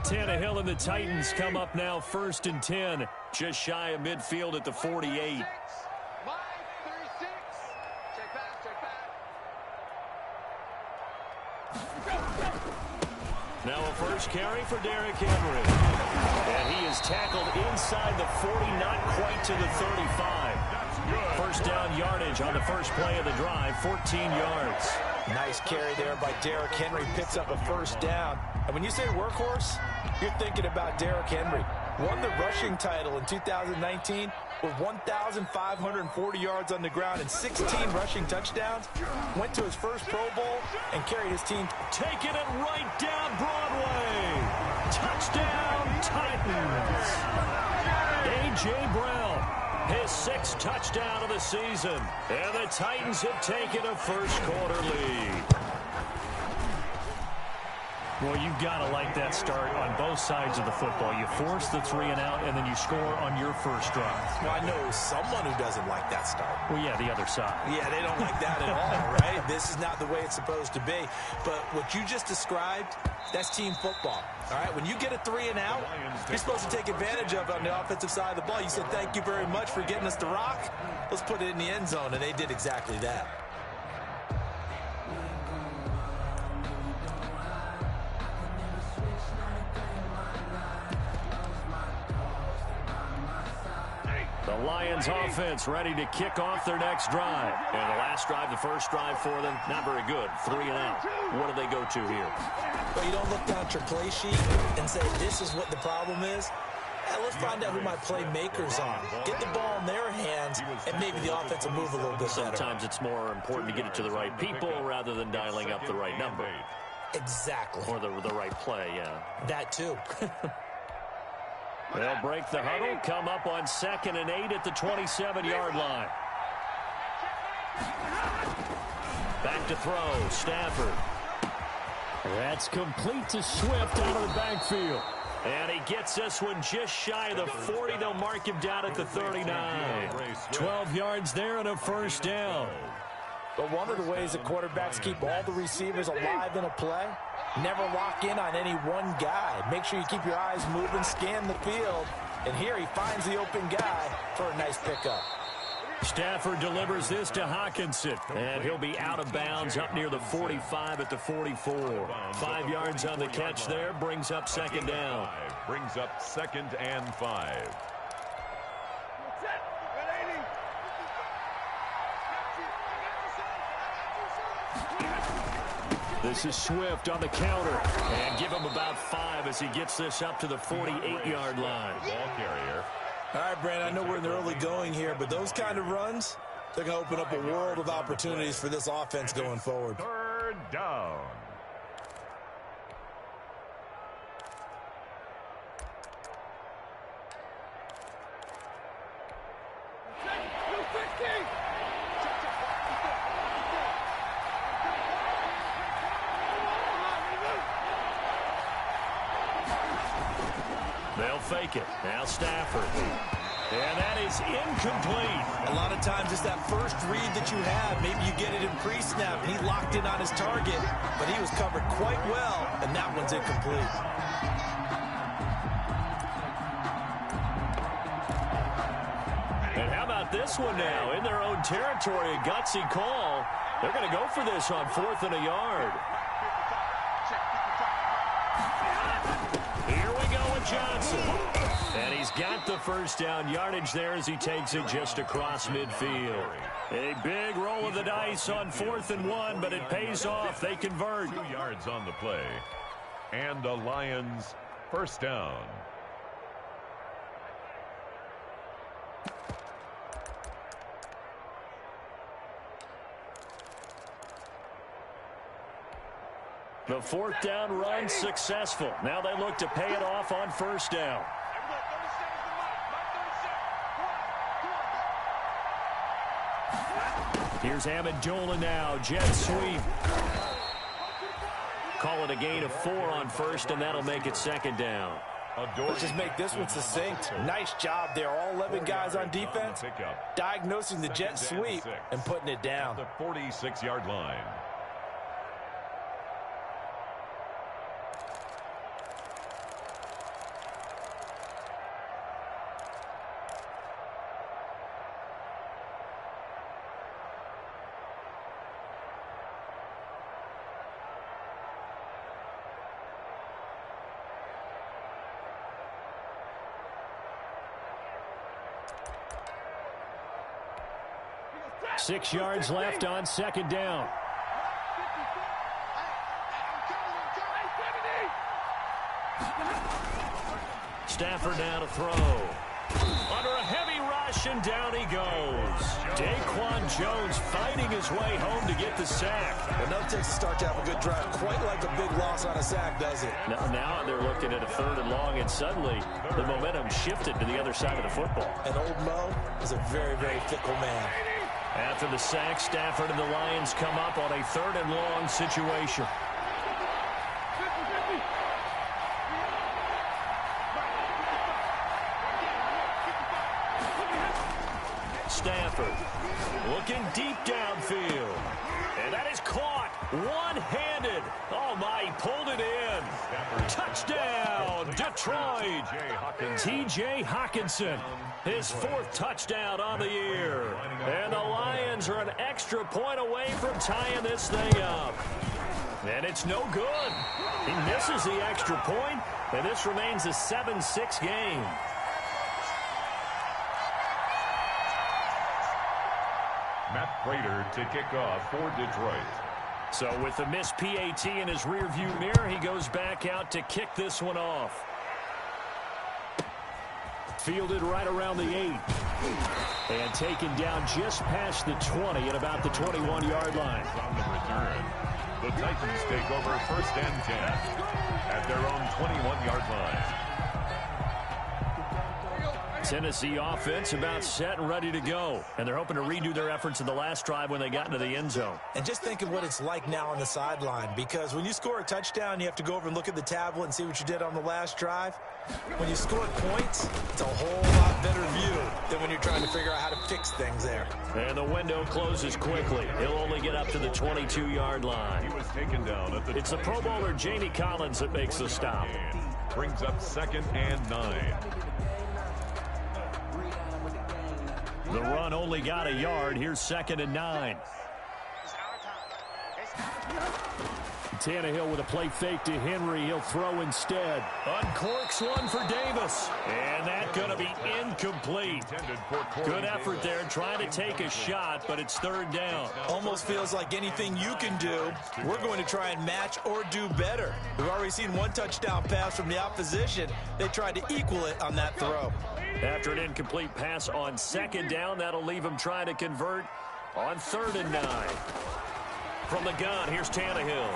Tannehill and the Titans come up now 1st and 10. Just shy of midfield at the 48. Now a first carry for Derrick Henry. And he is tackled inside the 40, not quite to the 35. First down yardage on the first play of the drive, 14 yards. Nice carry there by Derrick Henry. Picks up a first down. And when you say workhorse, you're thinking about Derrick Henry. Won the rushing title in 2019 with 1,540 yards on the ground and 16 rushing touchdowns. Went to his first Pro Bowl and carried his team. Taking it right down Broadway. Touchdown, Titans. A.J. Brown, his 6th touchdown of the season. And the Titans have taken a first-quarter lead. Well, you've got to like that start on both sides of the football. You force the 3 and out, and then you score on your first drive. Well, I know someone who doesn't like that start. Well, yeah, the other side. Yeah, they don't like that at all, right? This is not the way it's supposed to be. But what you just described, that's team football. All right, when you get a 3 and out, you're supposed to take advantage of it on the offensive side of the ball. You said, thank you very much for getting us the rock. Let's put it in the end zone, and they did exactly that. The Lions offense ready to kick off their next drive. And the last drive, the first drive for them, not very good. 3 and out. What do they go to here? Well, you don't look down at your play sheet and say, this is what the problem is. Let's find out who my playmakers are. Get the ball in their hands, and maybe the offense will move a little bit better. Sometimes it's more important to get it to the right people rather than dialing up the right number. Exactly. Or the right play, yeah. That too. They'll break the huddle, come up on 2nd and 8 at the 27-yard line. Back to throw, Stafford. That's complete to Swift out of the backfield. And he gets this one just shy of the 40. They'll mark him down at the 39. 12 yards there and a first down. But one of the ways that quarterbacks keep all the receivers alive in a play, never lock in on any one guy. Make sure you keep your eyes moving, scan the field. And here he finds the open guy for a nice pickup. Stafford delivers this to Hawkinson. And he'll be out of bounds up near the 45 at the 44. 5 yards on the catch there, brings up 2nd down. Brings up 2nd and 5. This is Swift on the counter. And give him about 5 as he gets this up to the 48-yard line. Ball carrier. All right, Brandon, I know we're in the early going here, but those kind of runs, they're going to open up a world of opportunities for this offense going forward. 3rd down. They'll fake it. Now Stafford. And that is incomplete. A lot of times it's that first read that you have. Maybe you get it in pre-snap, and he locked in on his target, but he was covered quite well, and that one's incomplete. And how about this one now? In their own territory, a gutsy call. They're going to go for this on 4th and a yard. Here we go with Johnson. And he's got the first down yardage there as he takes it just across midfield. A big roll of the dice on 4th and 1, but it pays off. They convert. 2 yards on the play. And the Lions first down. The 4th down run successful. Now they look to pay it off on 1st down. Here's Amendola now. Jet sweep. Call it a gain of 4 on 1st, and that'll make it 2nd down. Let's just make this one succinct. Nice job there. All 11 guys on defense diagnosing the jet sweep and putting it down. The 46-yard line. 6 yards left on second down. Stafford now to throw. Under a heavy rush, and down he goes. Daquan Jones fighting his way home to get the sack. Well, no takes to start to have a good drive. Quite like a big loss on a sack, does it? Now they're looking at a 3rd and long, and suddenly the momentum shifted to the other side of the football. And old Mo is a very, very fickle man. After the sack, Stafford and the Lions come up on a 3rd and long situation. Stafford looking deep downfield. And that is caught one-handed. Oh, my, he pulled it in. Touchdown, Detroit. T.J. Hockenson, his 4th touchdown on the year. And the Lions are an extra point away from tying this thing up. And it's no good. He misses the extra point, and this remains a 7-6 game. Matt Prater to kick off for Detroit. So with the missed PAT in his rearview mirror, he goes back out to kick this one off. Fielded right around the 8. And taken down just past the 20 at about the 21-yard line. On the return, the Titans take over 1st and 10 at their own 21-yard line. Tennessee offense about set and ready to go. And they're hoping to redo their efforts in the last drive when they got into the end zone. And just think of what it's like now on the sideline, because when you score a touchdown, you have to go over and look at the tablet and see what you did on the last drive. When you score points, it's a whole lot better view than when you're trying to figure out how to fix things there. And the window closes quickly. He'll only get up to the 22-yard line. He was taken down at the It's the Pro Bowler Jamie Collins that makes the stop. Brings up 2nd and 9. The run only got a yard. Here's 2nd and 9. Tannehill with a play fake to Henry. He'll throw instead. Uncorks one for Davis. And that's going to be incomplete. Good effort there trying to take a shot, but it's 3rd down. Almost feels like anything you can do, we're going to try and match or do better. We've already seen 1 touchdown pass from the opposition. They tried to equal it on that throw. After an incomplete pass on 2nd down, that'll leave him trying to convert on 3rd and 9. From the gun, here's Tannehill.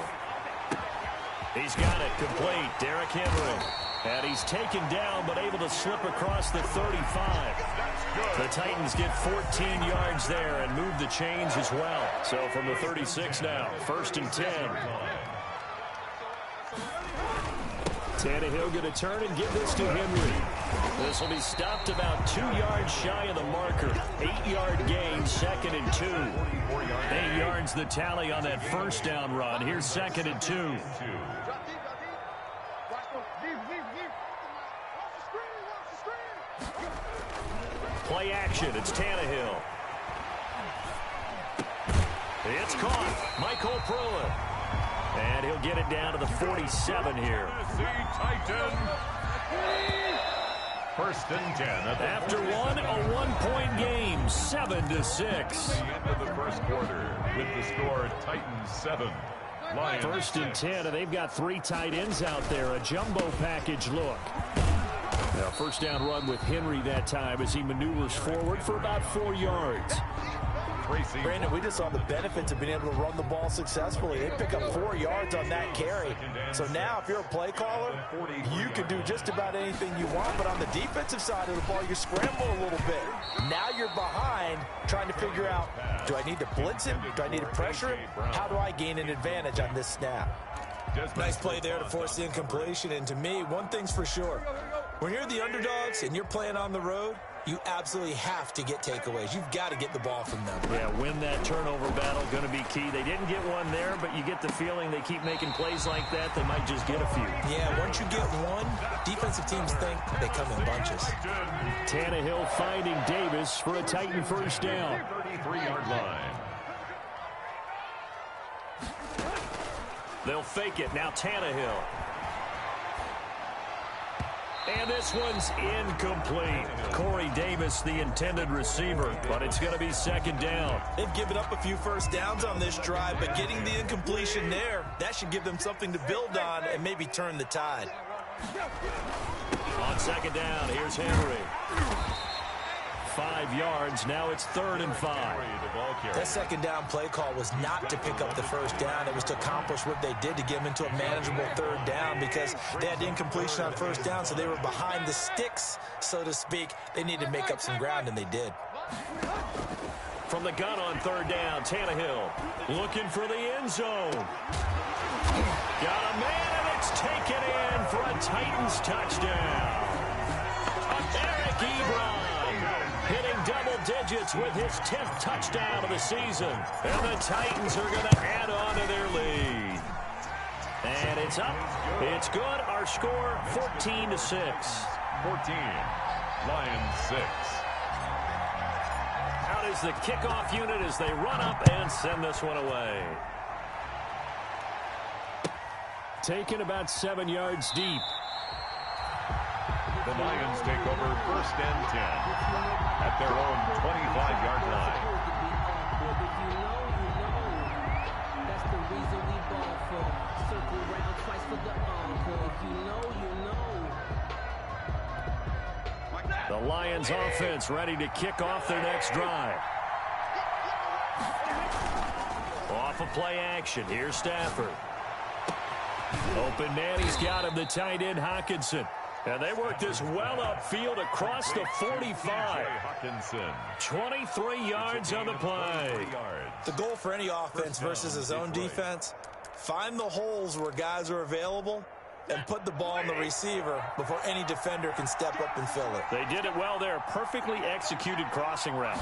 He's got it complete. Derrick Henry. And he's taken down, but able to slip across the 35. The Titans get 14 yards there and move the chains as well. So from the 36 now, 1st and 10. Tannehill going to turn and give this to Henry. This will be stopped about 2 yards shy of the marker. 8-yard gain, 2nd and 2. 8 yards the tally on that 1st down run. Here's 2nd and 2. Play action. It's Tannehill. It's caught. Michael Pruitt. And he'll get it down to the 47 here. Titan. 1st and 10. After a one-point game, 7-6. The end of the 1st quarter with the score Titans 7. Lions 1st and 10, and they've got 3 tight ends out there. A jumbo package look. Now, 1st down run with Henry that time as he maneuvers forward for about 4 yards. Brandon, we just saw the benefits of being able to run the ball successfully. They pick up 4 yards on that carry. So now if you're a play caller, you can do just about anything you want. But on the defensive side of the ball, you scramble a little bit. Now you're behind trying to figure out, do I need to blitz him? Do I need to pressure him? How do I gain an advantage on this snap? Nice play there to force the incompletion. And to me, one thing's for sure. When you're the underdogs and you're playing on the road, you absolutely have to get takeaways. You've got to get the ball from them. Yeah, win that turnover battle, going to be key. They didn't get one there, but you get the feeling they keep making plays like that, they might just get a few. Yeah, once you get one, defensive teams think they come in bunches. Tannehill finding Davis for a Titan 1st down. 33-yard line. They'll fake it. Now Tannehill. And this one's incomplete. Corey Davis, the intended receiver, but it's going to be second down. They've given up a few first downs on this drive, but getting the incompletion there, that should give them something to build on and maybe turn the tide. On second down, here's Henry. 5 yards, now it's 3rd and 5. That second down play call was not to pick up the first down. It was to accomplish what they did to get them into a manageable 3rd down because they had incompletion on first down, so they were behind the sticks, so to speak. They needed to make up some ground, and they did. From the gun on 3rd down, Tannehill looking for the end zone. Got a man, and it's taken in for a Titans touchdown. Eric Ebron hitting double digits with his 10th touchdown of the season. And the Titans are going to add on to their lead. And it's up. It's good. Our score, 14-6. 14, Lions 6. Out is the kickoff unit as they run up and send this one away. Taken about 7 yards deep. The Lions take over 1st and 10 at their own 25-yard line. That's the reason we ball for. Circle round twice for the encore. If you know, you know. The Lions offense ready to kick off their next drive. Off of play action. Here's Stafford. Open man, he's got him, the tight end Hockenson. And they work this well upfield across the 45. 23 yards on the play. The goal for any offense versus his own defense, find the holes where guys are available and put the ball on the receiver before any defender can step up and fill it. They did it well there. Perfectly executed crossing route.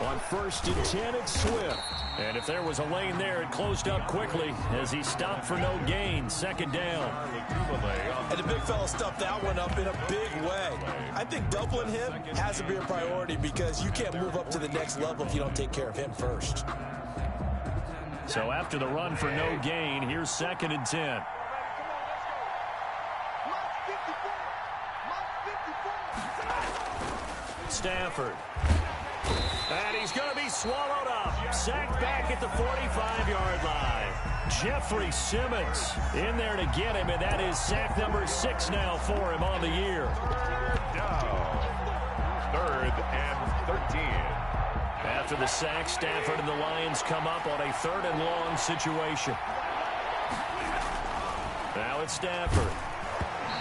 On 1st and 10, it's Swift. And if there was a lane there, it closed up quickly as he stopped for no gain. 2nd down. And the big fella stuffed that one up in a big way. I think doubling him has to be a priority because you can't move up to the next level if you don't take care of him first. So after the run for no gain, here's 2nd and 10. Stafford. And he's going to be swallowed up. Sacked back at the 45-yard line. Jeffrey Simmons in there to get him, and that is sack number 6 now for him on the year. Down. 3rd and 13. After the sack, Stafford and the Lions come up on a 3rd and long situation. Now it's Stafford.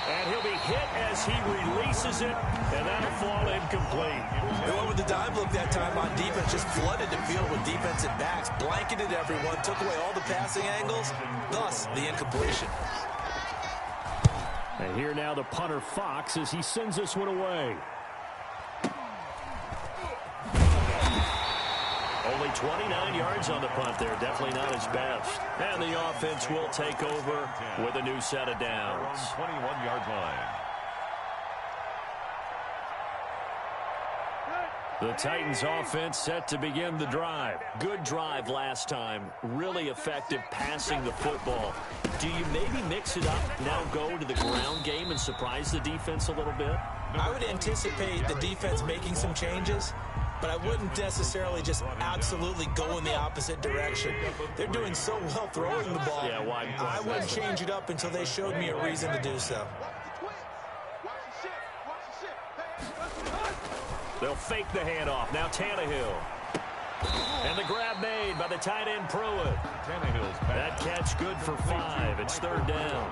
And he'll be hit as he releases it, and that'll fall incomplete. They went with the dive look that time on defense, just flooded the field with defensive backs, blanketed everyone, took away all the passing angles, thus the incompletion. And here now the punter Fox as he sends this one away. Only 29 yards on the punt there. Definitely not his best. And the offense will take over with a new set of downs. 21-yard line. The Titans offense set to begin the drive. Good drive last time. Really effective passing the football. Do you maybe mix it up, now go to the ground game and surprise the defense a little bit? I would anticipate the defense making some changes, but I wouldn't necessarily just absolutely go in the opposite direction. They're doing so well throwing the ball. Yeah, why? I wouldn't change it up until they showed me a reason to do so. They'll fake the handoff. Now Tannehill. And the grab made by the tight end Pruitt. That catch good for 5. It's 3rd down.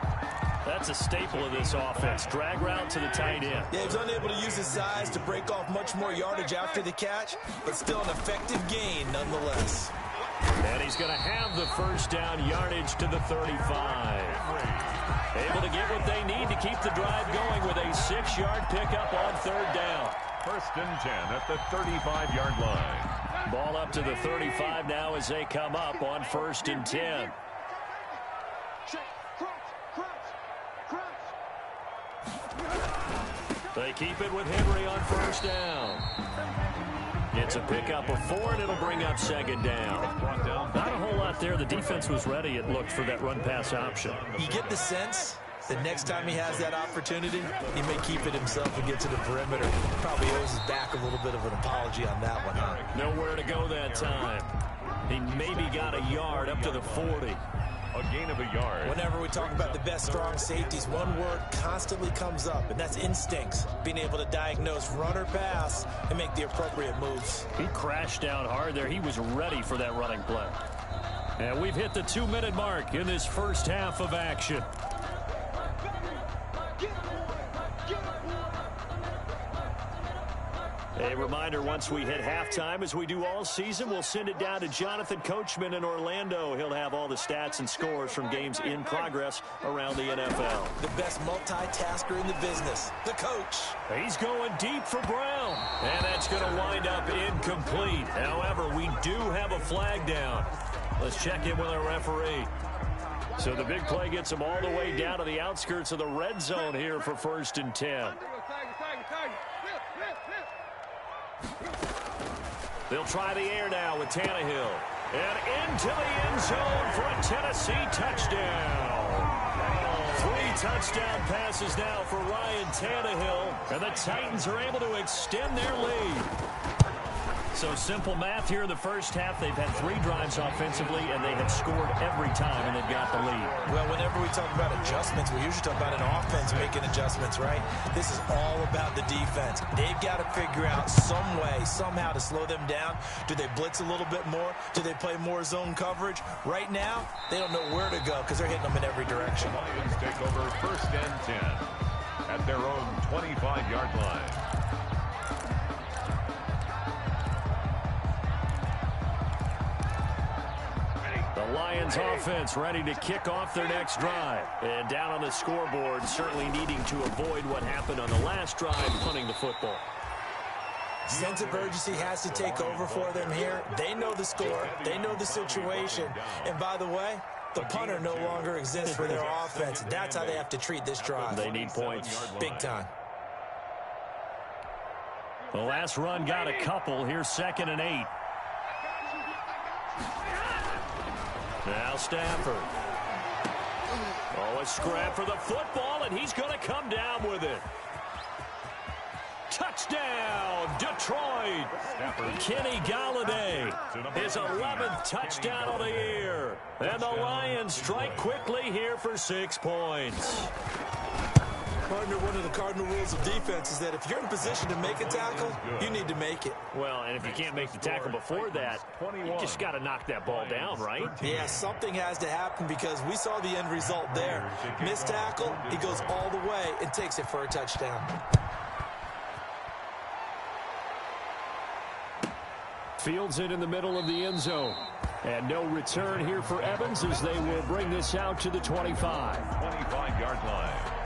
That's a staple of this offense. Drag route to the tight end. Yeah, he's unable to use his size to break off much more yardage after the catch, but still an effective gain nonetheless. And he's going to have the 1st down yardage to the 35. Able to get what they need to keep the drive going with a 6-yard pickup on 3rd down. 1st and 10 at the 35-yard line. Ball up to the 35 now as they come up on 1st and 10. They keep it with Henry on 1st down. It's a pickup of 4, and it'll bring up 2nd down. Not a whole lot there. The defense was ready, it looked, for that run-pass option. You get the sense The next time he has that opportunity, he may keep it himself and get to the perimeter. Probably owes his back a little bit of an apology on that one, huh? Nowhere to go that time. He maybe got a yard up to the 40. A gain of a yard. Whenever we talk about the best strong safeties, one word constantly comes up, and that's instincts. Being able to diagnose run or pass and make the appropriate moves. He crashed down hard there. He was ready for that running play. And we've hit the 2-minute mark in this first half of action. A reminder, once we hit halftime, as we do all season, we'll send it down to Jonathan Coachman in Orlando. He'll have all the stats and scores from games in progress around the NFL. The best multitasker in the business, the coach. He's going deep for Brown, and that's going to wind up incomplete. However, we do have a flag down. Let's check in with our referee. So the big play gets him all the way down to the outskirts of the red zone here for 1st and 10. They'll try the air now with Tannehill. And into the end zone for a Tennessee touchdown. 3 touchdown passes now for Ryan Tannehill. And the Titans are able to extend their lead. So simple math here in the first half. They've had 3 drives offensively, and they have scored every time, and they've got the lead. Well, whenever we talk about adjustments, we usually talk about an offense making adjustments, right? This is all about the defense. They've got to figure out some way, somehow to slow them down. Do they blitz a little bit more? Do they play more zone coverage? Right now, they don't know where to go because they're hitting them in every direction. Lions take over 1st and 10 at their own 25-yard line. The Lions offense ready to kick off their next drive. And down on the scoreboard, certainly needing to avoid what happened on the last drive, punting the football. Sense of urgency has to take over for them here. They know the score. They know the situation. And by the way, the punter no longer exists for their offense. That's how they have to treat this drive. They need points. Big time. The last run got a couple. Here's 2nd and 8. Now Stafford. Oh, a scrap for the football, and he's going to come down with it. Touchdown, Detroit. Kenny Galladay, his 11th touchdown of the year. And the Lions strike quickly here for 6 points. Partner, one of the cardinal rules of defense is that if you're in position to make a tackle, you need to make it. Well, and if you can't make the tackle before that, you just got to knock that ball down, right? Yeah, something has to happen because we saw the end result there. Missed tackle, he goes all the way and takes it for a touchdown. Fields it in the middle of the end zone. And no return here for Evans as they will bring this out to the 25. 25-yard line.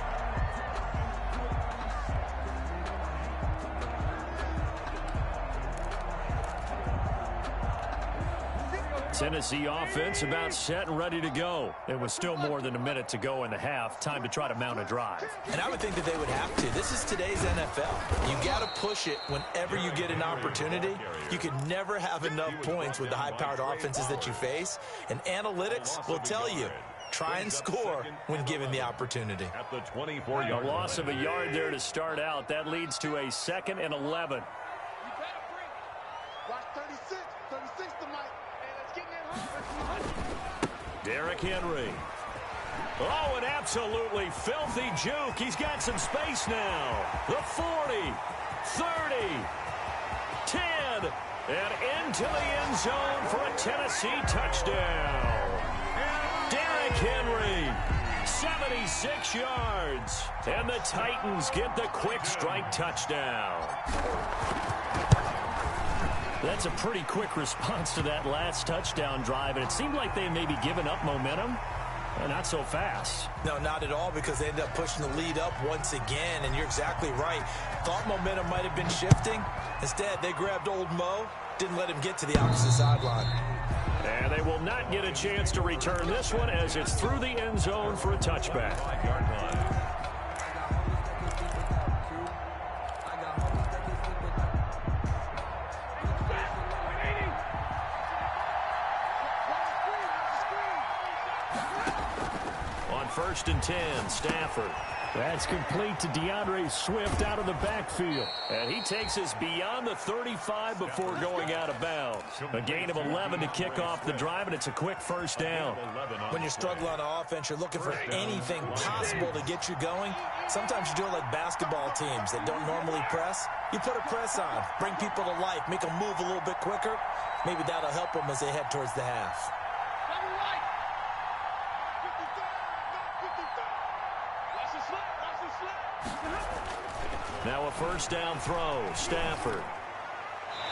Tennessee offense about set and ready to go. It was still more than a minute to go in the half. Time to try to mount a drive. And I would think that they would have to. This is today's NFL. You got to push it whenever you get an opportunity. You can never have enough points with the high-powered offenses that you face. And analytics will tell you, try and score when given the opportunity. At the 24-yard line. A loss of a yard there to start out. That leads to a 2nd and 11. Derrick Henry. Oh, an absolutely filthy juke. He's got some space now. The 40, 30, 10, and into the end zone for a Tennessee touchdown. Derrick Henry, 76 yards. And the Titans get the quick strike touchdown. That's a pretty quick response to that last touchdown drive, and it seemed like they may be giving up momentum. Not so fast. No, not at all, because they ended up pushing the lead up once again, and you're exactly right. Thought momentum might have been shifting. Instead, they grabbed old Mo, didn't let him get to the opposite sideline. And they will not get a chance to return this one as it's through the end zone for a touchback. 5-yard line. 1st and 10. Stafford. That's complete to DeAndre Swift out of the backfield. And he takes us beyond the 35 before going out of bounds. A gain of 11 to kick off the drive, and it's a quick first down. When you're struggling on offense, you're looking for anything possible to get you going. Sometimes you do it like basketball teams that don't normally press. You put a press on, bring people to life, make them move a little bit quicker. Maybe that'll help them as they head towards the half. Now a first down throw, Stafford.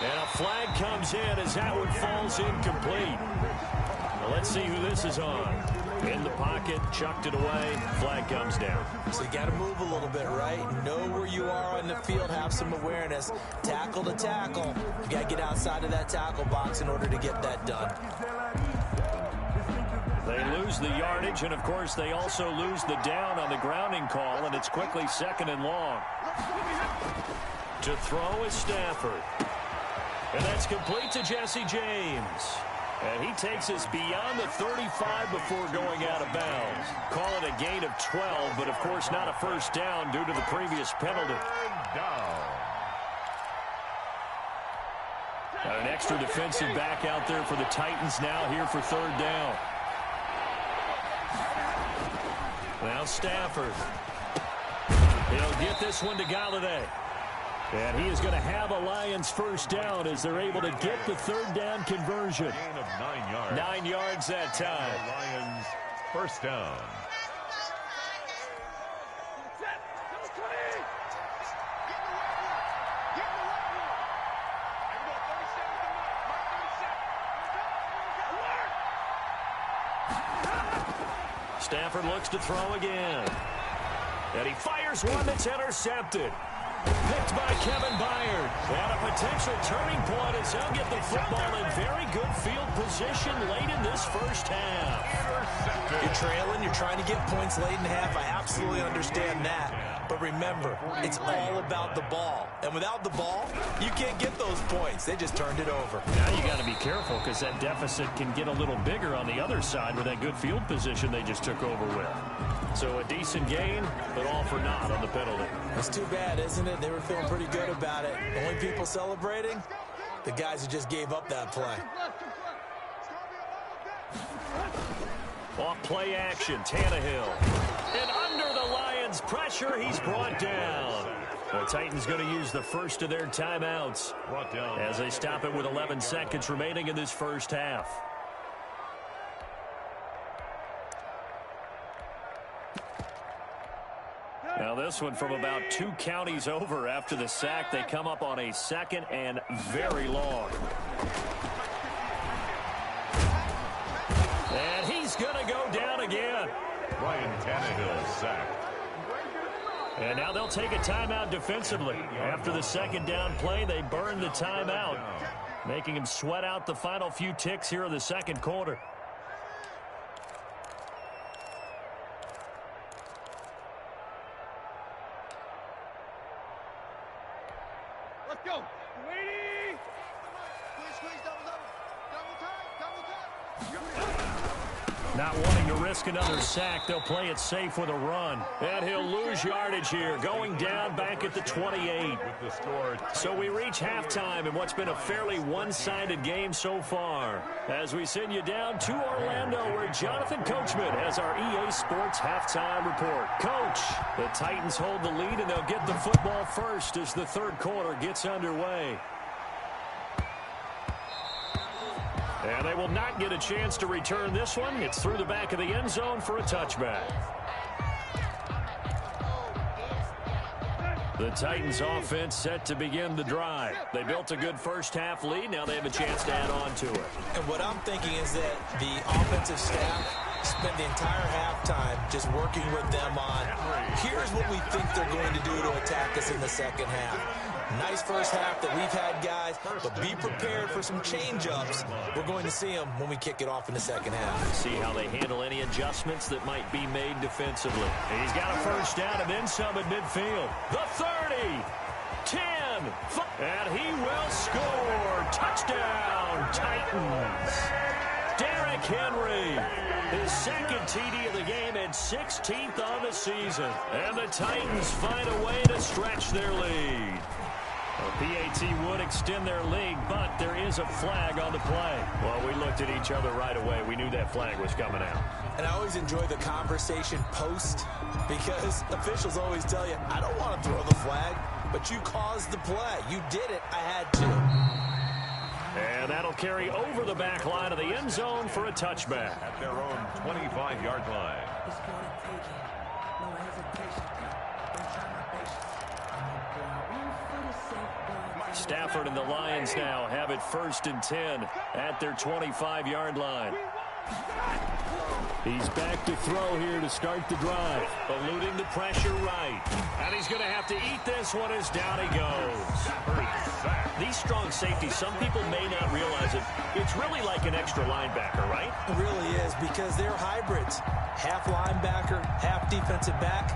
And a flag comes in as that one falls incomplete. Well, let's see who this is on. In the pocket, chucked it away, flag comes down. So you got to move a little bit, right? Know where you are on the field, have some awareness. Tackle to tackle. You got to get outside of that tackle box in order to get that done. They lose the yardage, and of course they also lose the down on the grounding call, and it's quickly 2nd and long. To throw is Stafford. And that's complete to Jesse James. And he takes us beyond the 35 before going out of bounds. Call it a gain of 12, but of course not a first down due to the previous penalty. Got an extra defensive back out there for the Titans now here for 3rd down. Now Stafford. He'll get this one to Galladay. And he is going to have a Lions first down as they're able to get the 3rd down conversion. Gain of 9 yards. 9 yards that time. The Lions first down. Stafford looks to throw again. And he fires one that's intercepted. Picked by Kevin Byard. And a potential turning point as he'll get the football in very good field position late in this first half. You're trailing, you're trying to get points late in half. I absolutely understand that. But remember, it's all about the ball. And without the ball, you can't get those points. They just turned it over. Now you got to be careful because that deficit can get a little bigger on the other side with that good field position they just took over with. So a decent gain, but all for naught on the penalty. It's too bad, isn't it? They were feeling pretty good about it. Only people celebrating, the guys who just gave up that play. Off play action, Tannehill. And under the Lions' pressure, he's brought down. The Titans going to use the first of their timeouts as they stop it with 11 seconds remaining in this first half. Now this one from about 2 counties over after the sack. They come up on a 2nd and very long. And he's going to go down again. Ryan Tannehill sacked. And now they'll take a timeout defensively. After the 2nd down play, they burn the timeout, making him sweat out the final few ticks here in the 2nd quarter. Let's go. Ready? Squeeze, double time. Not wanting to risk another sack, they'll play it safe with a run. And he'll lose yardage here, going down back at the 28. So we reach halftime in what's been a fairly one-sided game so far. As we send you down to Orlando, where Jonathan Coachman has our EA Sports halftime report. Coach, the Titans hold the lead, and they'll get the football first as the 3rd quarter gets underway. And they will not get a chance to return this one. It's through the back of the end zone for a touchback. The Titans offense set to begin the drive. They built a good first half lead. Now they have a chance to add on to it. And what I'm thinking is that the offensive staff spent the entire halftime just working with them on, here's what we think they're going to do to attack us in the 2nd half. Nice first half that we've had, guys, but be prepared for some change-ups. We're going to see them when we kick it off in the 2nd half. See how they handle any adjustments that might be made defensively. He's got a first down and then some at midfield. The 30, 10, and he will score. Touchdown, Titans. Derrick Henry, his second TD of the game and 16th on the season. And the Titans find a way to stretch their lead. Well, PAT would extend their lead, but there is a flag on the play. Well, we looked at each other right away. We knew that flag was coming out. And I always enjoy the conversation post because officials always tell you, I don't want to throw the flag, but you caused the play. You did it. I had to. And that'll carry over the back line of the end zone for a touchback. At their own 25-yard line. Stafford and the Lions now have it 1st and 10 at their 25-yard line. He's back to throw here to start the drive. Eluding the pressure right. And he's going to have to eat this one as down he goes. These strong safeties, some people may not realize it. It's really like an extra linebacker, right? It really is because they're hybrids. Half linebacker, half defensive back.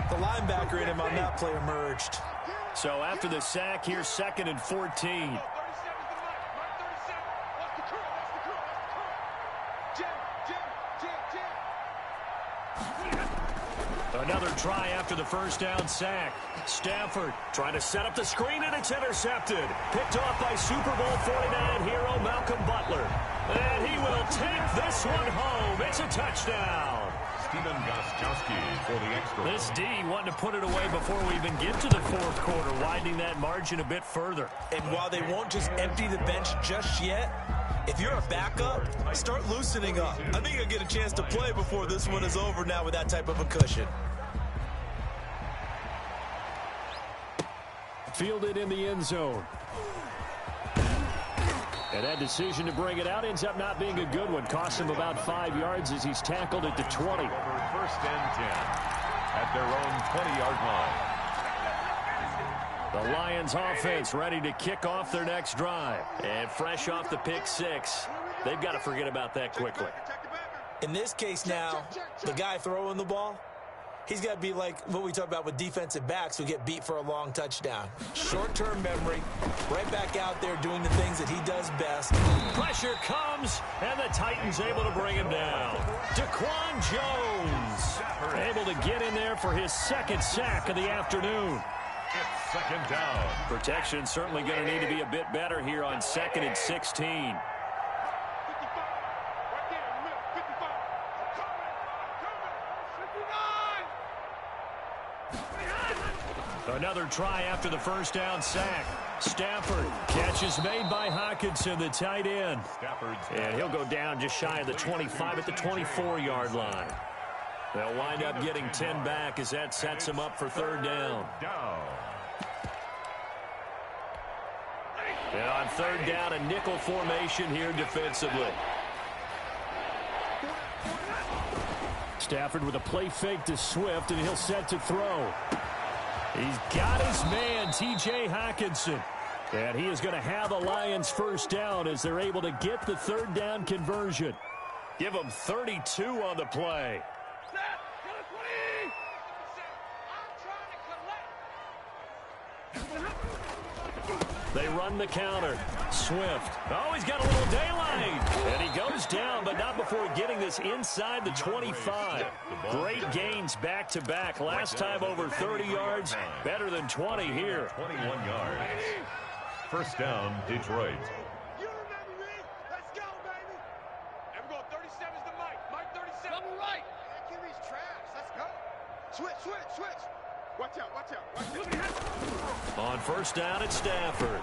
The linebacker in him on that play emerged. So after the sack, here's 2nd and 14. Another try after the first down sack. Stafford trying to set up the screen, and it's intercepted. Picked off by Super Bowl 49 hero Malcolm Butler. And he will take this one home. It's a touchdown. Steven Gostkowski for the extra. This D wanting to put it away before we even get to the 4th quarter, widening that margin a bit further. And while they won't just empty the bench just yet, if you're a backup, start loosening up. I think you'll get a chance to play before this one is over now with that type of a cushion. Fielded in the end zone. And that decision to bring it out ends up not being a good one. Costs him about 5 yards as he's tackled at the 20. 1st and 10 at their own 20-yard line. The Lions offense ready to kick off their next drive. And fresh off the pick 6, they've got to forget about that quickly. In this case now, the guy throwing the ball, he's got to be like what we talk about with defensive backs who get beat for a long touchdown. Short-term memory, right back out there doing the things that he does best. Pressure comes, and the Titans able to bring him down. Daquan Jones able to get in there for his 2nd sack of the afternoon. It's 2nd down. Protection certainly going to need to be a bit better here on 2nd and 16. Another try after the first down sack. Stafford, catch is made by Hockenson, the tight end. And he'll go down just shy of the 25 at the 24-yard line. They'll wind up getting 10 back as that sets him up for 3rd down. And on 3rd down, a nickel formation here defensively. Stafford with a play fake to Swift, and he'll set to throw. He's got his man, T.J. Hockenson. And he is going to have the Lions 1st down as they're able to get the 3rd down conversion. Give them 32 on the play. They run the counter. Swift. Oh, he's got a little daylight. And he goes down, but not before getting this inside the 25. Great gains back-to-back. Last time over 30 yards. Better than 20 here. 21 yards. 1st down, Detroit. You remember me? Let's go, baby. And we're going 37's to Mike. Mike 37. Double right. QB's trash. Let's go. Switch. Watch out. On 1st down, it's Stafford.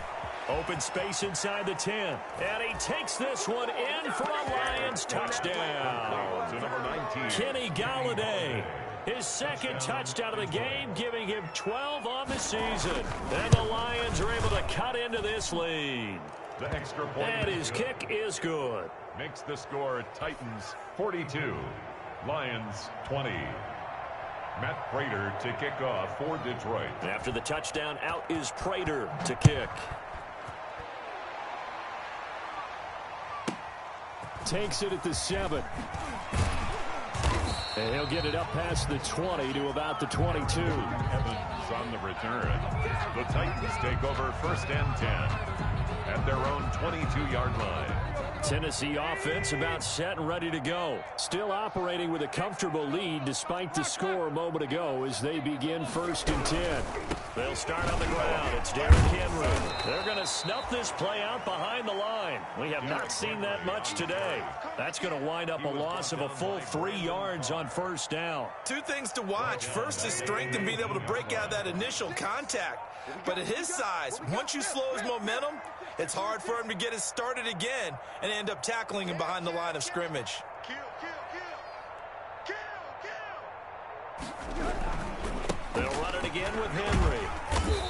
Open space inside the 10. And he takes this one in for a Lions touchdown. To number 19. Kenny Golladay. His 2nd touchdown of the game, giving him 12 on the season. And the Lions are able to cut into this lead. The extra point. And his kick is good. Makes the score Titans 42, Lions 20. Matt Prater to kick off for Detroit. After the touchdown, out is Prater to kick. Takes it at the 7. And he'll get it up past the 20 to about the 22. Evans on the return. The Titans take over 1st and 10 at their own 22-yard line. Tennessee offense about set and ready to go. Still operating with a comfortable lead despite the score a moment ago as they begin 1st and 10. They'll start on the ground. It's Derrick Henry. They're going to snuff this play out behind the line. We have not seen that much today. That's going to wind up a loss of a full 3 yards on 1st down. 2 things to watch. First is strength and being able to break out that initial contact. But at his size, once you slow his momentum, it's hard for him to get it started again and end up tackling him behind the line of scrimmage. They'll run it again with Henry.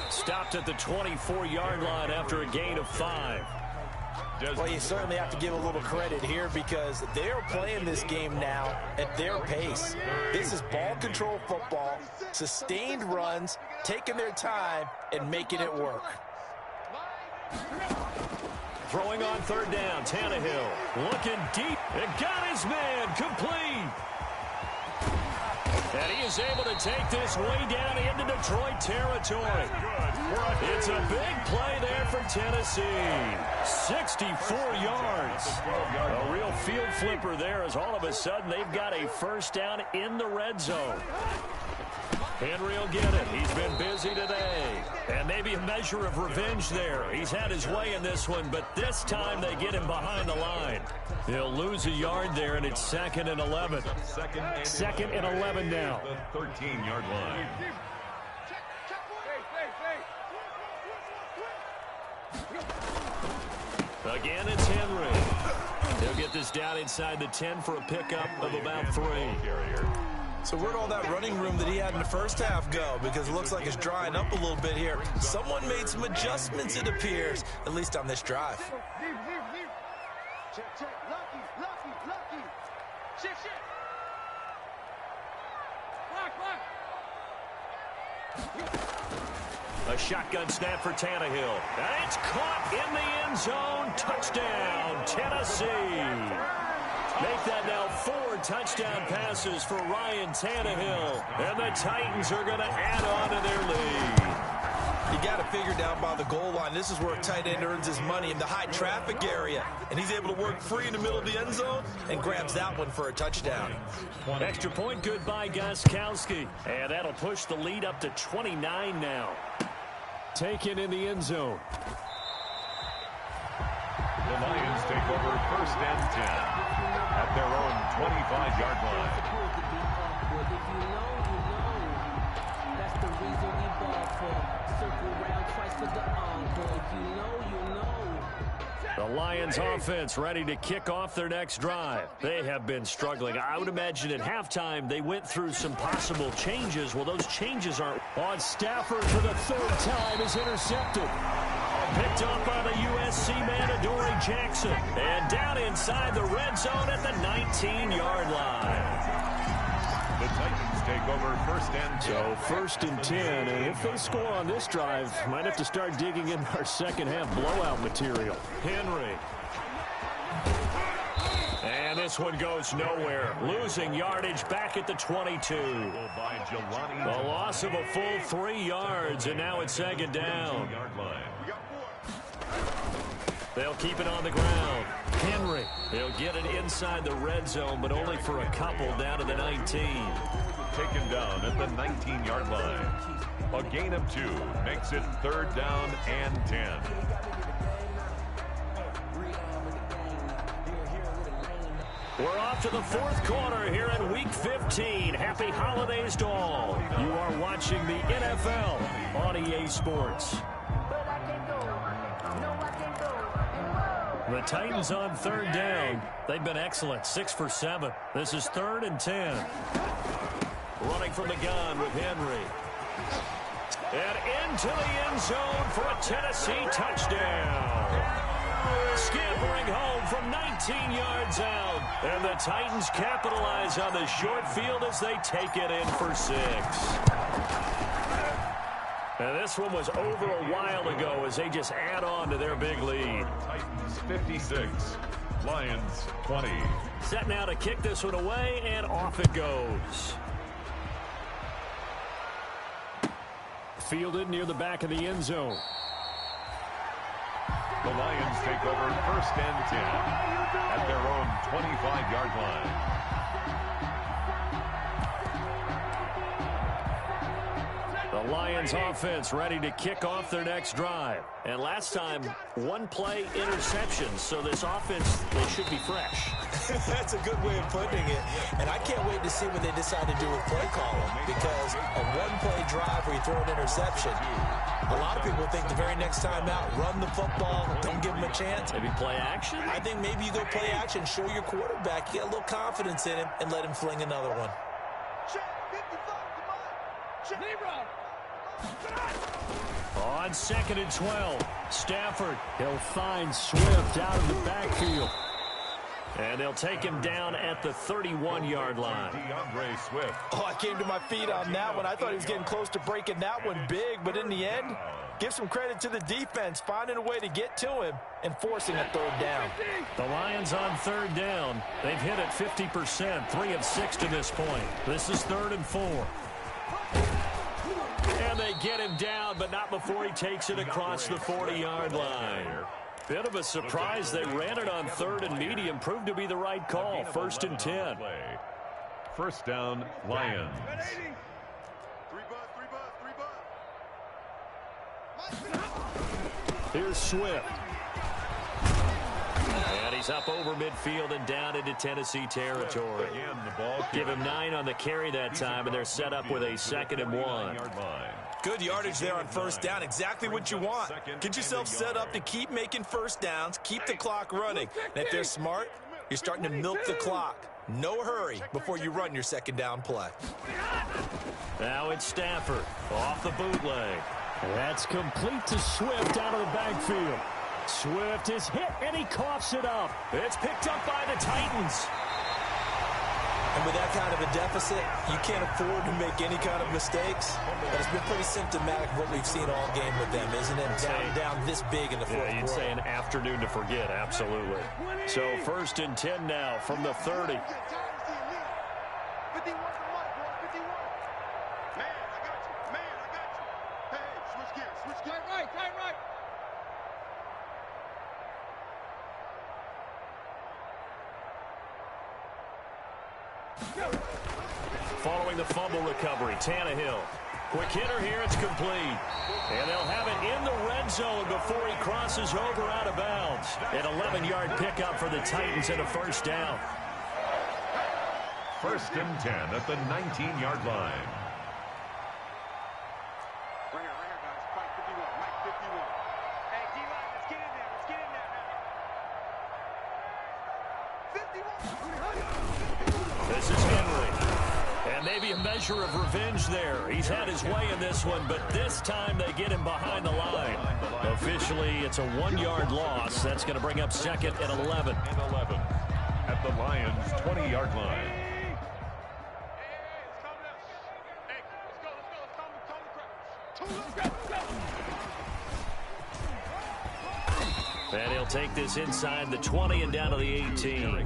Stopped at the 24-yard line after a gain of 5. Well, you certainly have to give a little credit here because they're playing this game now at their pace. This is ball control football, sustained runs, taking their time, and making it work. Throwing on 3rd down, Tannehill looking deep and got his man complete. And he is able to take this way down into Detroit territory. It's a big play there for Tennessee. 64 yards. A real field flipper there as all of a sudden they've got a 1st down in the red zone. Henry will get it. He's been busy today. And maybe a measure of revenge there. He's had his way in this one, but this time they get him behind the line. He'll lose a yard there, and it's 2nd and 11. 2nd and 11 now. The 13-yard line. Again, it's Henry. He'll get this down inside the 10 for a pickup of about 3. So where'd all that running room that he had in the first half go? Because it looks like it's drying up a little bit here. Someone made some adjustments, it appears, at least on this drive. Check, check. Lucky. Shift. Block. A shotgun snap for Tannehill. And it's caught in the end zone. Touchdown, Tennessee. Make that now 4 touchdown passes for Ryan Tannehill. And the Titans are going to add on to their lead. You got to figure down by the goal line. This is where a tight end earns his money in the high traffic area. And he's able to work free in the middle of the end zone and grabs that one for a touchdown. Extra point good by Gostkowski. And that'll push the lead up to 29 now. Taken in the end zone. The Lions take over 1st and 10 at their own 25-yard line. If you know, that's the reason we ball for. Circle round twice for the encore. If you know. The Lions offense ready to kick off their next drive. They have been struggling. I would imagine at halftime they went through some possible changes. Well, those changes aren't on. Stafford for the 3rd time is intercepted. Picked up by the USC man, Adoree Jackson. And down inside the red zone at the 19-yard line. The Titans take over 1st and 10. So 1st and 10, and if they score on this drive, might have to start digging in our second half blowout material. Henry. And this one goes nowhere. Losing yardage back at the 22. A loss of a full 3 yards, and now it's 2nd down. They'll keep it on the ground. Henry. He'll get it inside the red zone, but only for a couple down to the 19. Taken down at the 19-yard line. A gain of 2 makes it 3rd down and 10. We're off to the 4th quarter here in Week 15. Happy holidays to all. You are watching the NFL on EA Sports. The Titans on 3rd down. They've been excellent, 6 for 7. This is 3rd and 10. Running from the gun with Henry. And into the end zone for a Tennessee touchdown. Scampering home from 19 yards out. And the Titans capitalize on the short field as they take it in for 6. And this one was over a while ago as they just add on to their big lead. Titans 56, Lions 20. Set now to kick this one away, and off it goes. Fielded near the back of the end zone. The Lions take over 1st and 10 at their own 25-yard line. The Lions offense ready to kick off their next drive. And last time, one play interception. So this offense, they should be fresh. That's a good way of putting it. And I can't wait to see what they decide to do with play calling, because a one-play drive where you throw an interception, a lot of people think the very next time out, run the football, don't give him a chance. Maybe play action? I think maybe you go play action, show your quarterback, you get a little confidence in him, and let him fling another one. On 2nd and 12, Stafford, he'll find Swift out of the backfield. And they'll take him down at the 31-yard line. DeAndre Swift. Oh, I came to my feet on that one. I thought he was getting close to breaking that one big, but in the end, give some credit to the defense, finding a way to get to him and forcing a 3rd down. The Lions on 3rd down. They've hit it 50%, 3 of 6 to this point. This is 3rd and 4. And they get him down, but not before he takes it across the 40-yard line. Bit of a surprise. They ran it on 3rd and medium. Proved to be the right call. 1st and 10. 1st down, Lions. Here's Swift. And he's up over midfield and down into Tennessee territory. Give him 9 on the carry that time, and they're set up with a 2nd and 1. Good yardage there on 1st down. Exactly what you want. Get yourself set up to keep making 1st downs, keep the clock running. And if they're smart, you're starting to milk the clock. No hurry before you run your 2nd down play. Now it's Stafford off the bootleg. That's complete to Swift out of the backfield. Swift is hit, and he coughs it up. It's picked up by the Titans. And with that kind of a deficit, you can't afford to make any kind of mistakes. But it's been pretty symptomatic of what we've seen all game with them, isn't it? Down this big in the 4th quarter. You'd say an afternoon to forget, absolutely. So 1st and 10 now from the 30. Following the fumble recovery, Tannehill. Quick hitter here, it's complete. And they'll have it in the red zone before he crosses over out of bounds. An 11-yard pickup for the Titans and a 1st down. 1st and 10 at the 19-yard line. Right here, guys. Mike 51. Mike 51. Hey, D-line, let's get in there. Let's get in there, man. 51. This is Henry. And maybe a measure of revenge there. He's had his way in this one, but this time they get him behind the line. Officially, it's a 1-yard loss. That's going to bring up 2nd and 11. And 11 at the Lions' 20-yard line. And he'll take this inside the 20 and down to the 18.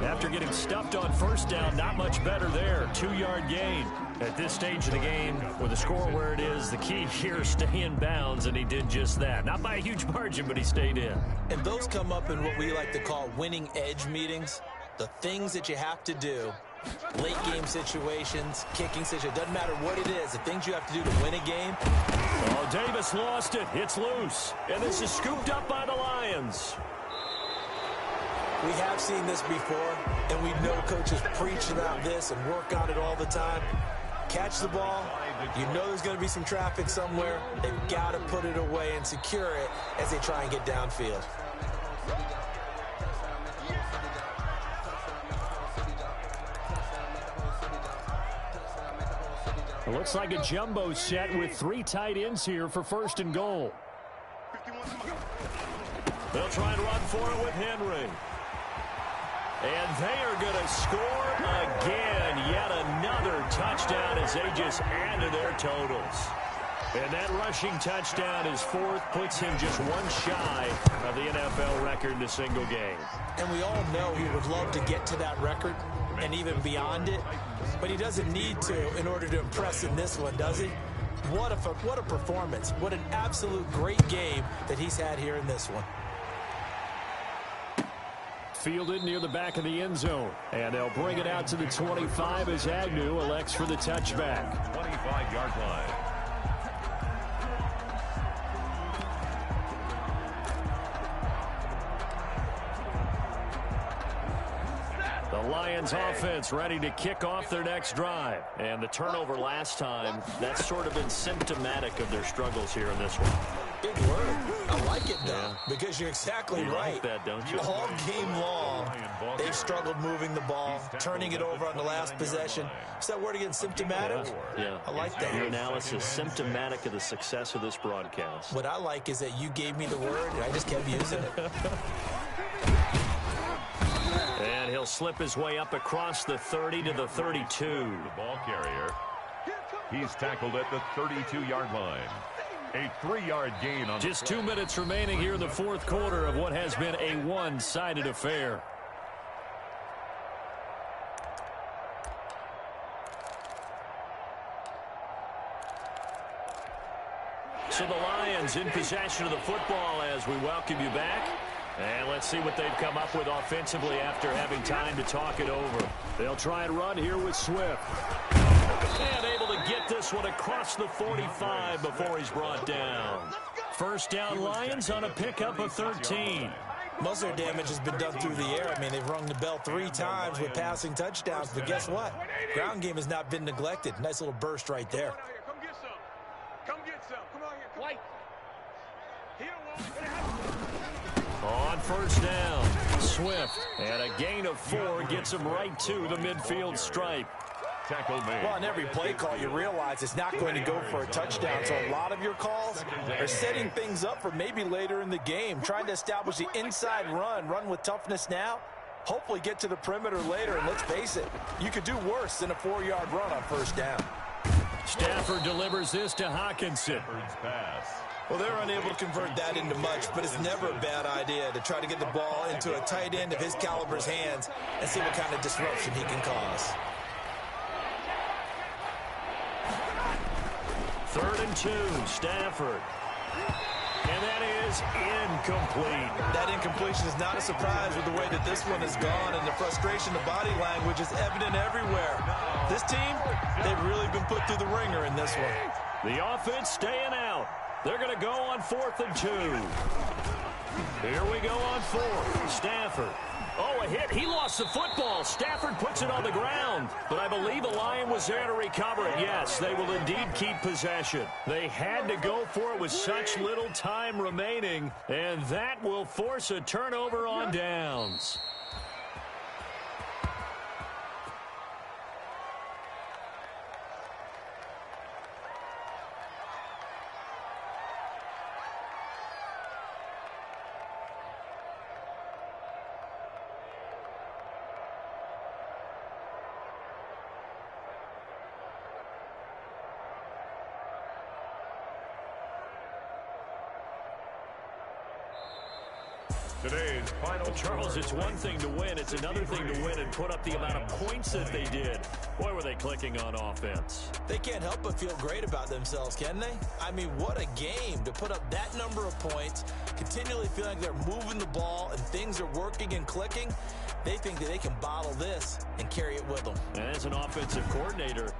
After getting stuffed on 1st down, not much better there. 2-yard gain. At this stage of the game, with the score where it is, the key here, stay in bounds, and he did just that. Not by a huge margin, but he stayed in. And those come up in what we like to call winning edge meetings. The things that you have to do. Late game situations, kicking situations, doesn't matter what it is, the things you have to do to win a game. Oh, Davis lost it. It's loose. And this is scooped up by the Lions. We have seen this before, and we know coaches preach about this and work on it all the time. Catch the ball. You know there's going to be some traffic somewhere. They've got to put it away and secure it as they try and get downfield. It looks like a jumbo set with 3 tight ends here for 1st and goal. They'll try and run for it with Henry. And they are going to score again. Yet another touchdown as they just add to their totals. And that rushing touchdown is 4th, puts him just 1 shy of the NFL record in a single game. And we all know he would love to get to that record and even beyond it, but he doesn't need to in order to impress in this one, does he? What a performance. What an absolute great game that he's had here in this one. fielded near the back of the end zone. And they'll bring it out to the 25 as Agnew elects for the touchback. 25-yard line. The Lions offense ready to kick off their next drive. And the turnover last time, that's sort of been symptomatic of their struggles here in this one. Big word. I like it, though, because you're exactly right. Like that, don't you? All game long, they've struggled moving the ball, turning it over on the last possession. Is that word again, symptomatic? Yeah. I like that. Your analysis, symptomatic of the success of this broadcast. What I like is that you gave me the word, and I just kept using it. And he'll slip his way up across the 30 to the 32. The ball carrier. He's tackled at the 32-yard line. A 3-yard gain on just 2 minutes remaining here in the fourth quarter of what has been a one-sided affair. So the Lions in possession of the football as we welcome you back. And let's see what they've come up with offensively after having time to talk it over. They'll try and run here with Swift. And able to get this one across the 45 before he's brought down. First down Lions on a pickup of 13. Most of their damage has been done through the air. I mean, they've rung the bell 3 times with passing touchdowns. But guess what? Ground game has not been neglected. Nice little burst right there. Come get some. Come get some. Come on here. White. On first down, Swift. And a gain of 4 gets him right to the midfield stripe. Tackle made. Well, on every play call, you realize it's not going to go for a touchdown. So a lot of your calls are setting things up for maybe later in the game, trying to establish the inside run with toughness now, hopefully get to the perimeter later. And let's face it, you could do worse than a 4-yard run on first down. Stafford delivers this to Hawkinson. Pass. Well, they're unable to convert that into much, but it's never a bad idea to try to get the ball into a tight end of his caliber's hands and see what kind of disruption he can cause. 3rd and 2, Stafford. And that is incomplete. That incompletion is not a surprise with the way that this one has gone, and the frustration, the body language is evident everywhere. This team, they've really been put through the ringer in this one. The offense staying out. They're going to go on 4th and 2. Here we go on 4th. Stafford. Oh, a hit. He lost the football. Stafford puts it on the ground. But I believe a Lion was there to recover it. Yes, they will indeed keep possession. They had to go for it with such little time remaining, and that will force a turnover on downs. Today's final. Charles, it's one thing to win. It's another thing to win and put up the amount of points that they did. Boy, were they clicking on offense. They can't help but feel great about themselves, can they? I mean, what a game to put up that number of points, continually feeling like they're moving the ball and things are working and clicking. They think that they can bottle this and carry it with them. And as an offensive coordinator,